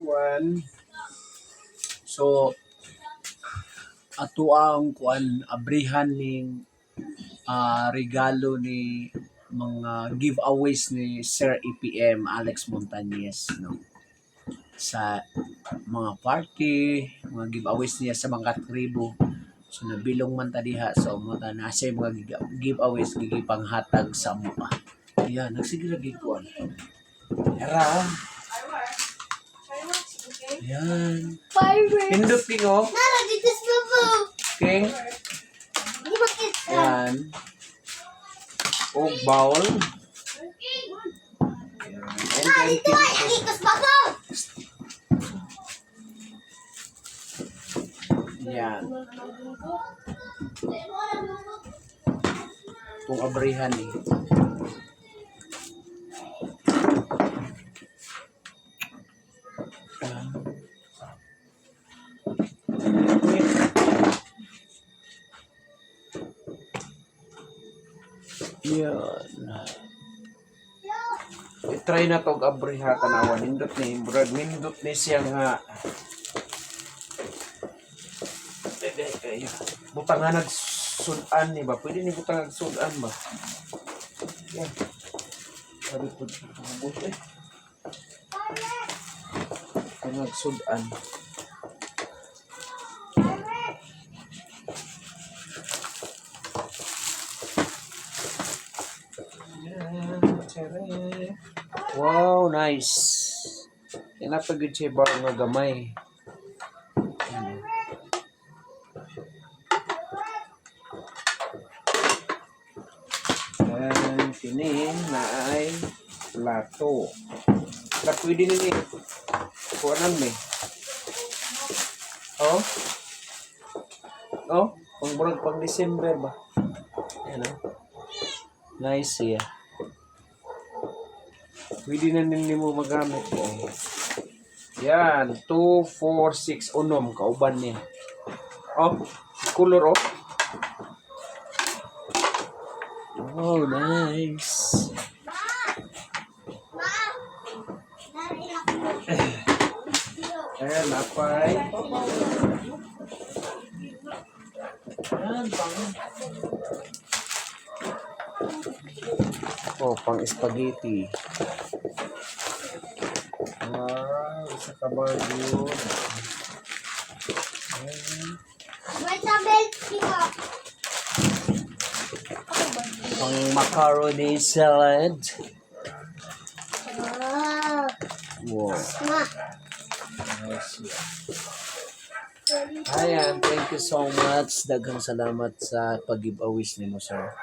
kuan. So ato ang kuan abrihan ning regalo ni mga giveaways ni Sir EPM Alex Montañez, no, sa mga party, mga giveaways niya sa mga tribo. So nabilong man ta diha, so mo ta na sa mga giveaways gigipanghatag sa mga. Ayan, nagsige lagi kuan. Era. Ayan. Pindot king oh. Nara, dito sa babo. King. Di ba kita? Ayan. O bowl. Na, dito ay, ikos babo. Yan. Itong abrihan eh. Yan. I-try na tong abriha tanawan. Hindot ni Brad. Hindot ni siya nga. Butang nga nagsudan ni ba? Pwede ni butang nagsudan ba? Yan. Sabi po siya. Mabuti. Butang nagsudan. Wow, nice. Kinapagod siya ba nga gamay. Yan, tinin na ay plato. Na pwede nini. Kuanan me. Oh? Oh? Pang pang December ba? Yan o. Nice siya. Pwede na nini mo magamit. Oh. Yan. 2, 4, 6. Unom. Kauban niya. Oh. Color oh. Oh, nice. Ayan, napay. Ayan, oh, pang spaghetti. Wow, isa ka ba yun? May tabel, sika. Pang macaroni salad. Wow. Ma. Ayan, thank you so much. Daghang salamat sa pag-giveaways nimo, sir.